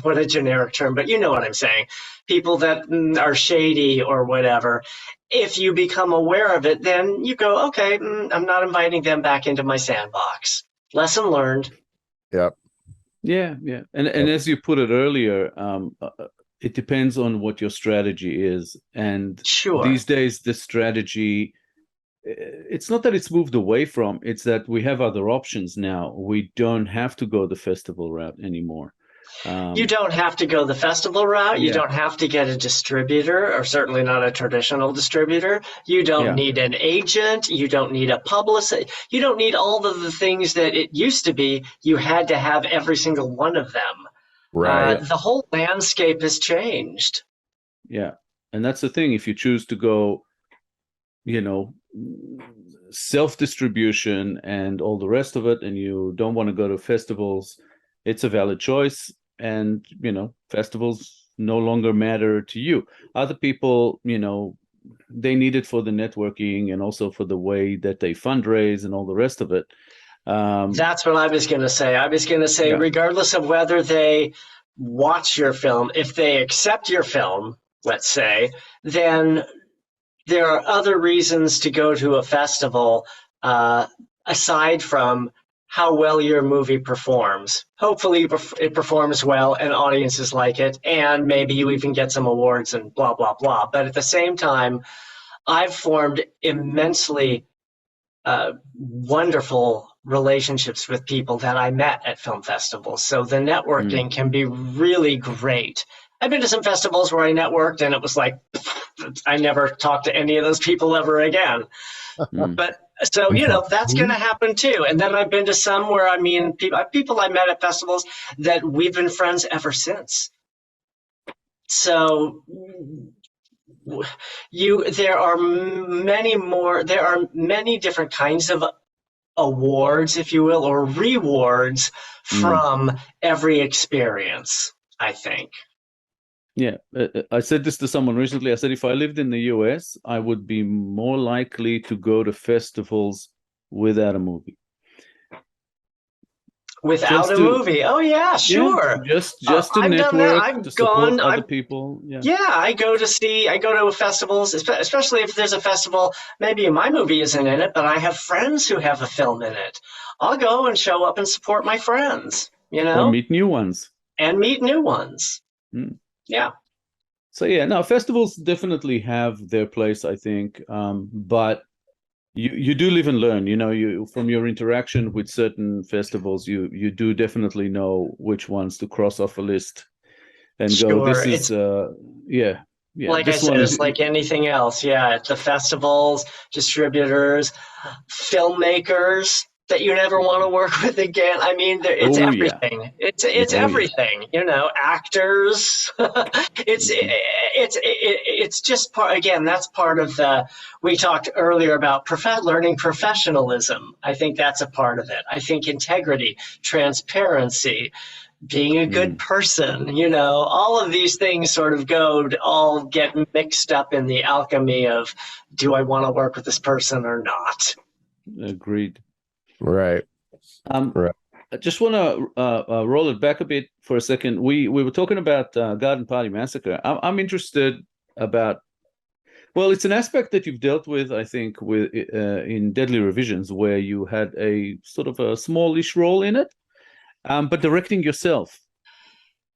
what a generic term, but you know what I'm saying, people that are shady or whatever, if you become aware of it, then you go, okay, I'm not inviting them back into my sandbox. Lesson learned.
Yep.
Yeah. And as you put it earlier, it depends on what your strategy is. And these days, the strategy, it's not that it's moved away from, it's that we have other options now. We don't have to go the festival route anymore.
You don't have to go the festival route. You don't have to get a distributor, or certainly not a traditional distributor. You don't need an agent. You don't need a publicist. You don't need all of the things that it used to be. You had to have every single one of them.
Right.
The whole landscape has changed.
Yeah. And that's the thing. If you choose to go, self-distribution and all the rest of it, and you don't want to go to festivals, it's a valid choice. And, festivals no longer matter to you. Other people, they need it for the networking and also for the way that they fundraise and all the rest of it.
That's what I was going to say. Regardless of whether they watch your film, if they accept your film, let's say, then there are other reasons to go to a festival aside from how well your movie performs. Hopefully it performs well and audiences like it, and maybe you even get some awards and blah, blah, blah. But at the same time, I've formed immensely wonderful relationships with people that I met at film festivals. So the networking can be really great. I've been to some festivals where I networked and it was like, I never talked to any of those people ever again. But so, that's going to happen too. And then I've been to some where, people I met at festivals that we've been friends ever since. So there are many different kinds of awards, if you will, or rewards from every experience, I think.
Yeah, I said this to someone recently. I said, if I lived in the US, I would be more likely to go to festivals without a movie.
Without a movie? Oh yeah, sure.
Yeah, just to network, to support other people.
Yeah, I go to festivals, especially if there's a festival. Maybe my movie isn't in it, but I have friends who have a film in it. I'll go and show up and support my friends.
Or meet new ones.
And meet new ones. Yeah.
So yeah, no, festivals definitely have their place, I think. But you do live and learn. You from your interaction with certain festivals, you do definitely know which ones to cross off a list and go.
Sure.
This is yeah, yeah.
Like I
This
said,
one is
it's like anything else. Yeah, the festivals, distributors, filmmakers that you never want to work with again. I mean, it's
oh yeah,
everything. It's
oh yeah.
everything. Actors. It's just part. Again, that's part of the. We talked earlier about learning professionalism. I think that's a part of it. I think integrity, transparency, being a good person, all of these things sort of all get mixed up in the alchemy of, do I want to work with this person or not?
Agreed.
Right. Right.
I just want to roll it back a bit for a second. We were talking about Garden Party Massacre. I'm interested about. Well, it's an aspect that you've dealt with, I think, with in Deadly Revisions, where you had a sort of a smallish role in it. But directing yourself,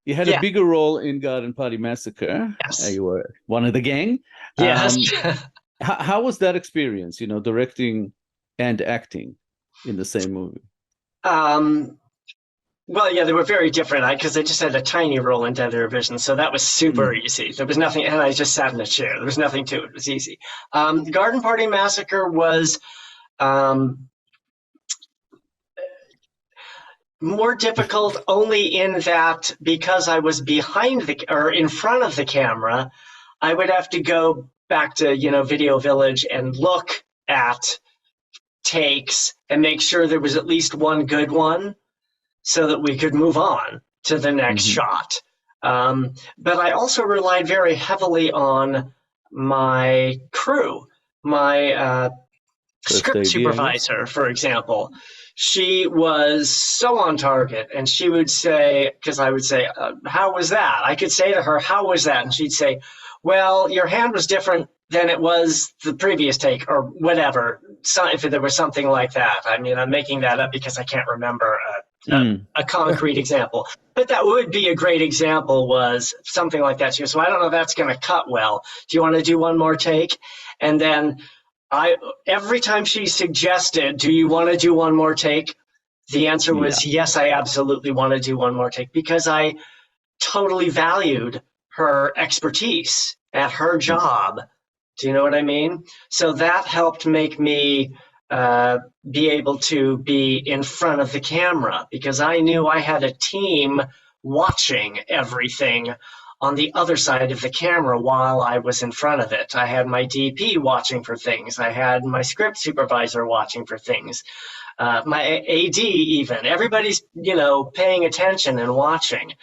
you had a bigger role in Garden Party Massacre.
Yes.
You were one of the gang.
Yes.
How was that experience? Directing and acting in the same movie.
Well, yeah, they were very different because I just had a tiny role in Deadly Revision, so that was super easy. There was nothing, and I just sat in a chair. There was nothing to it. It was easy. Garden Party Massacre was more difficult only in that because I was in front of the camera, I would have to go back to, Video Village and look at takes and make sure there was at least one good one so that we could move on to the next shot. But I also relied very heavily on my crew, my script supervisor, for example. She was so on target, and she would say, because I would say, how was that? I could say to her, how was that? And she'd say, well, your hand was different than it was the previous take, or whatever. So if there was something like that. I mean, I'm making that up because I can't remember a concrete example. But that would be a great example, was something like that. She goes, well, I don't know if that's going to cut well. Do you want to do one more take? And then every time she suggested, do you want to do one more take? The answer was yes, I absolutely want to do one more take, because I totally valued her expertise at her job. Do you know what I mean? So that helped make me be able to be in front of the camera, because I knew I had a team watching everything on the other side of the camera while I was in front of it. I had my DP watching for things. I had my script supervisor watching for things. My AD even. Everybody's, paying attention and watching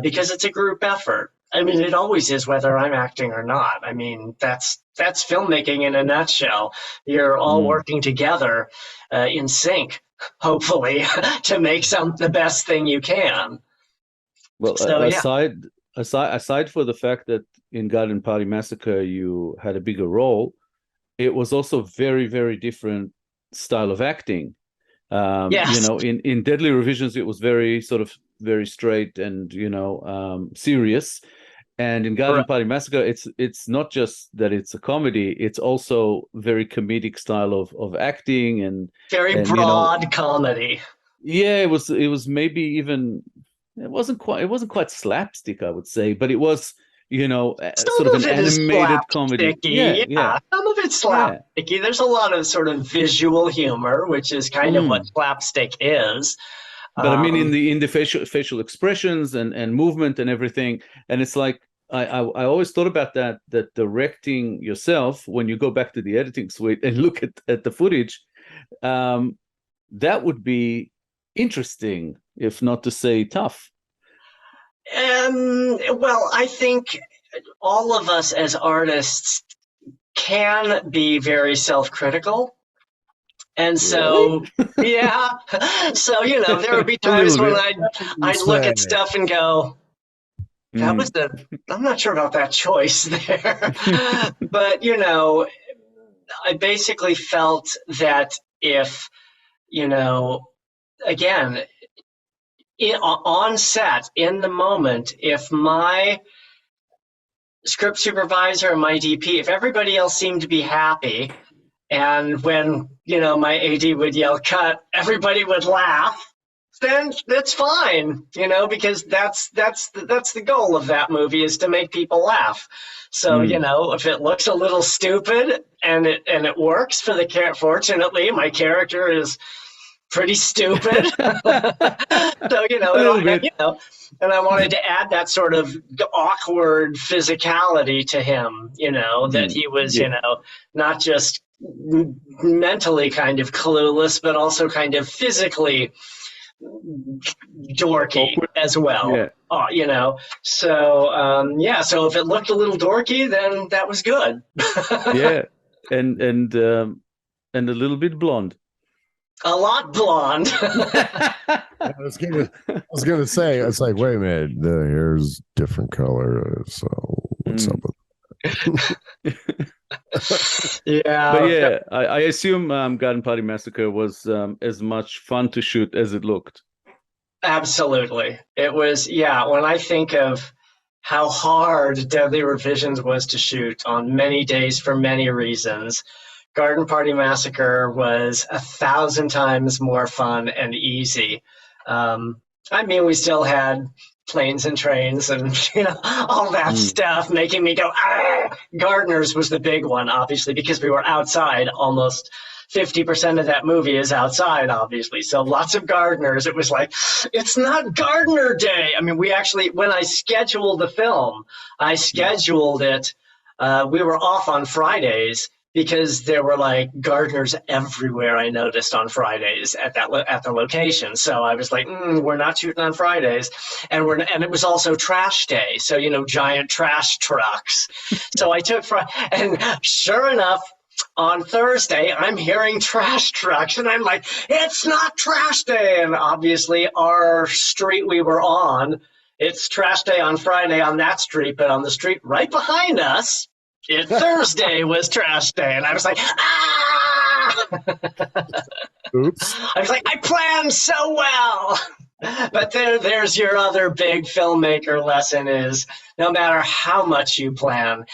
because it's a group effort. I mean, it always is, whether I'm acting or not. I mean, that's filmmaking in a nutshell. You're all working together in sync, hopefully, to make the best thing you can.
Well, so, aside for the fact that in Garden Party Massacre you had a bigger role, it was also very, very different style of acting.
Yes.
In Deadly Revisions, it was very very straight and serious. And in Garden Party Massacre, it's not just that it's a comedy; it's also very comedic style of acting and
very broad comedy.
Yeah, it was maybe even it wasn't quite slapstick, I would say, but it was sort of an animated comedy.
Yeah, some of it's slapsticky. Yeah. There's a lot of sort of visual humor, which is kind of what slapstick is.
But I mean, in the facial expressions and movement and everything, and it's like I always thought about that directing yourself, when you go back to the editing suite and look at the footage, that would be interesting, if not to say tough.
Well, I think all of us as artists can be very self-critical. And so, yeah. So, there would be times when I'd look at stuff and go, I'm not sure about that choice there. But, I basically felt that if, again, on set, in the moment, if my script supervisor and my DP, if everybody else seemed to be happy, and when, my AD would yell cut, everybody would laugh, then that's fine, because that's the goal of that movie, is to make people laugh. So, if it looks a little stupid and it works for the character, fortunately, my character is pretty stupid. So, and I wanted to add that sort of awkward physicality to him, that he was, not just mentally kind of clueless, but also kind of physically dorky as well. So if it looked a little dorky, then that was good.
and a little bit blonde.
A lot blonde.
I was gonna say, it's like, wait a minute, the hair's different color, so what's up with
Yeah.
But I assume Garden Party Massacre was as much fun to shoot as it looked.
Absolutely. It was, when I think of how hard Deadly Revisions was to shoot on many days for many reasons, Garden Party Massacre was 1,000 times more fun and easy. We still had planes and trains and all that stuff making me go, ah! Gardeners was the big one, obviously, because we were outside. Almost 50% of that movie is outside, obviously. So lots of gardeners. It was like, it's not Gardener Day. We actually, when I scheduled the film, I scheduled it. We were off on Fridays, because there were like gardeners everywhere, I noticed, on Fridays at the location. So I was like, we're not shooting on Fridays. And it was also trash day. So, giant trash trucks. So I took and sure enough, on Thursday, I'm hearing trash trucks, and I'm like, it's not trash day. And obviously our street we were on, it's trash day on Friday on that street, but on the street right behind us, Thursday was trash day, and I was like, ah!
Oops.
I was like, I planned so well. But there's your other big filmmaker lesson, is no matter how much you plan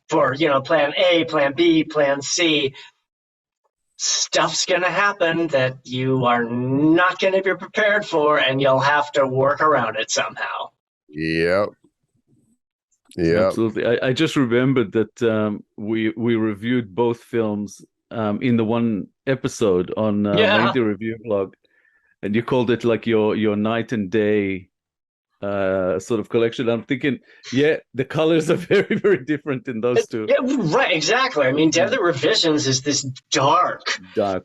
for, plan A, plan B, plan C, stuff's going to happen that you are not going to be prepared for, and you'll have to work around it somehow.
Yep.
Absolutely. I just remembered that we reviewed both films in the one episode on my Indie Review blog, and you called it like your night and day sort of collection. I'm thinking, the colors are very, very different in those two.
Yeah, right, exactly. Deadly Revisions is this dark,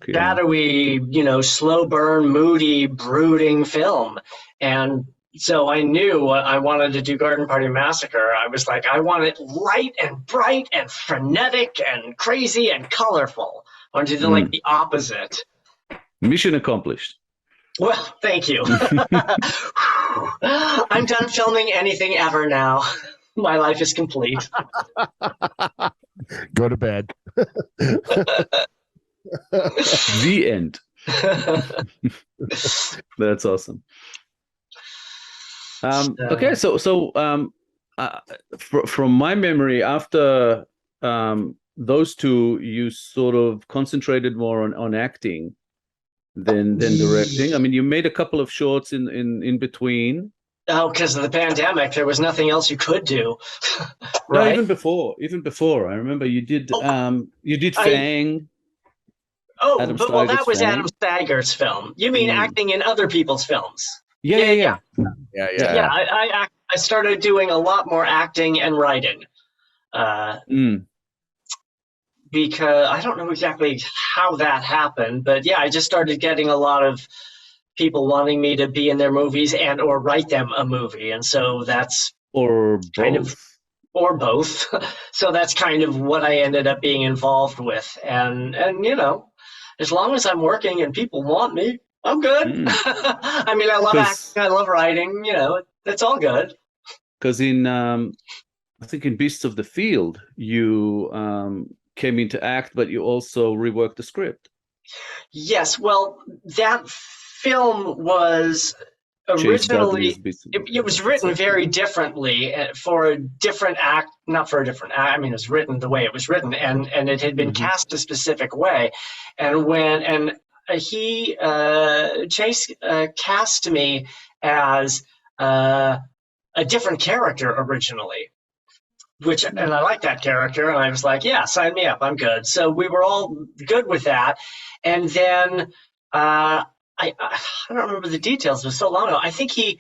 shadowy, slow burn, moody, brooding film, and so I knew I wanted to do Garden Party Massacre. I was like, I want it light and bright and frenetic and crazy and colorful. I wanted to do like the opposite.
Mission accomplished.
Well, thank you. I'm done filming anything ever now. My life is complete.
Go to bed.
The end. That's awesome. Okay, so from my memory, after those two, you sort of concentrated more on acting than directing. You made a couple of shorts in between.
Oh, because of the pandemic, there was nothing else you could do.
Right? No, even before. I remember you did Fang.
That was Adam Steiger's film. You mean acting in other people's films?
Yeah.
I started doing a lot more acting and writing, because I don't know exactly how that happened, but I just started getting a lot of people wanting me to be in their movies and or write them a movie, and so that's both. So that's kind of what I ended up being involved with, and as long as I'm working and people want me, I'm good. I love acting, I love writing, it's all good.
Because in, I think in Beasts of the Field, you came into act, but you also reworked the script.
Yes, well, that film was originally it was written very differently for a different act, not for a different act. I mean, it was written the way it was written, and it had been cast a specific way. And when Chase cast me as a different character originally, and I liked that character, and I was like, yeah, sign me up, I'm good. So we were all good with that. And then I don't remember the details. It was so long ago. I think he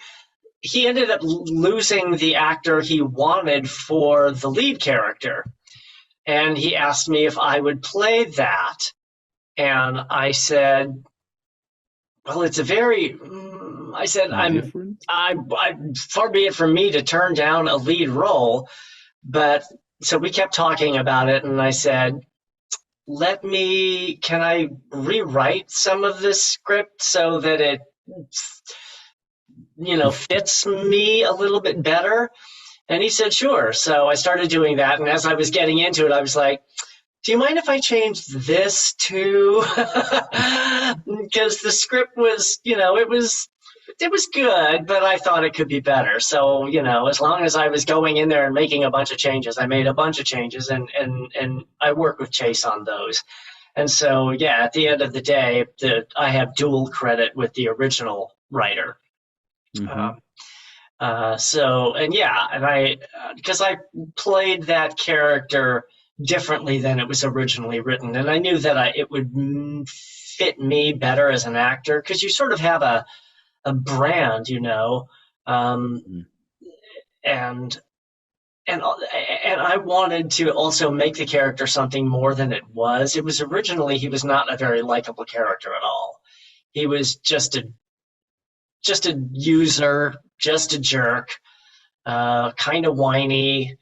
ended up losing the actor he wanted for the lead character, and he asked me if I would play that, and I said, "Well, it's a very," I said, "I'm far be it from me to turn down a lead role," but so we kept talking about it, and I said, can I rewrite some of this script so that it, fits me a little bit better? And he said, sure. So I started doing that. And as I was getting into it, I was like, do you mind if I change this too? Because the script was, it was good, but I thought it could be better. So, as long as I was going in there and making a bunch of changes, I made a bunch of changes, and I worked with Chase on those. And so, yeah, at the end of the day, I have dual credit with the original writer. Because I played that character differently than it was originally written, and I knew that it would fit me better as an actor, because you sort of have a brand, and I wanted to also make the character something more than it was. It was originally, he was not a very likable character at all. He was just a user, just a jerk, kind of whiny.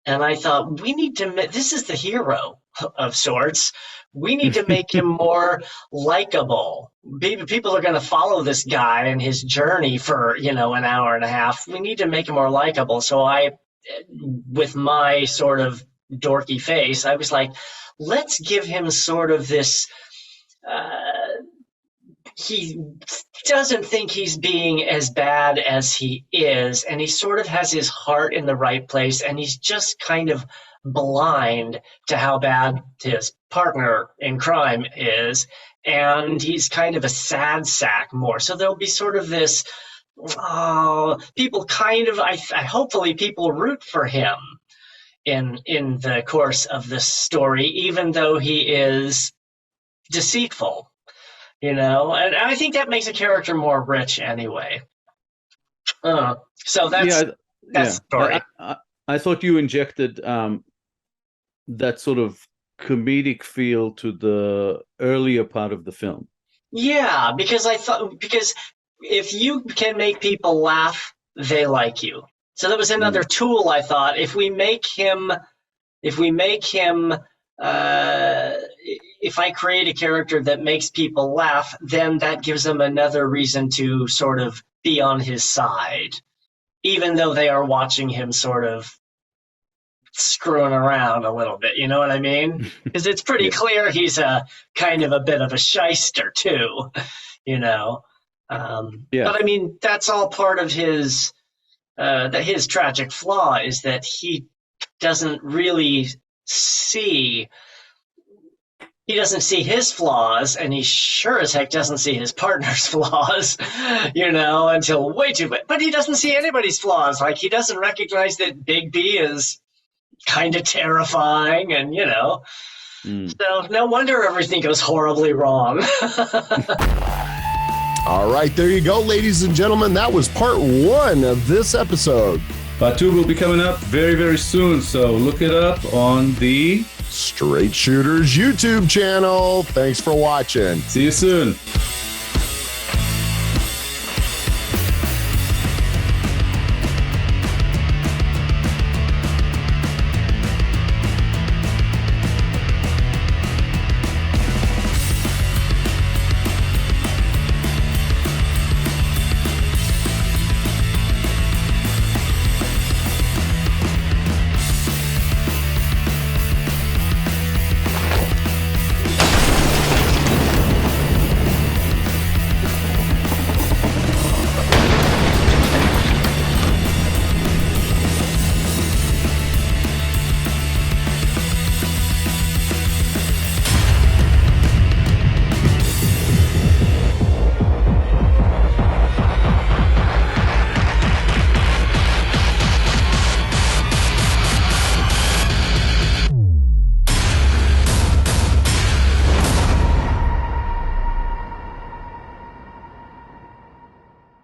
And I thought, this is the hero of sorts. We need to make him more likable. People are going to follow this guy and his journey for, an hour and a half. We need to make him more likable. So with my sort of dorky face, I was like, let's give him sort of this, he doesn't think he's being as bad as he is, and he sort of has his heart in the right place, and he's just kind of blind to how bad his partner in crime is, and he's kind of a sad sack more. So there'll be sort of this, people kind of, hopefully people root for him in the course of this story, even though he is deceitful. And I think that makes a character more rich anyway. So that's the story.
I thought you injected that sort of comedic feel to the earlier part of the film.
Yeah, because if you can make people laugh, they like you. So that was another tool, I thought. If I create a character that makes people laugh, then that gives them another reason to sort of be on his side, even though they are watching him sort of screwing around a little bit. You know what I mean? Because it's pretty clear he's a kind of a bit of a shyster too, But I mean, that's all part of his tragic flaw, is that he doesn't really see his flaws, and he sure as heck doesn't see his partner's flaws, until way too late. But he doesn't see anybody's flaws. Like, he doesn't recognize that Big B is kind of terrifying, and so no wonder everything goes horribly wrong.
All right, there you go, ladies and gentlemen. That was part 1 of this episode.
Part 2 will be coming up very, very soon, so look it up on the
Straight Shooters YouTube channel. Thanks for watching.
See you soon.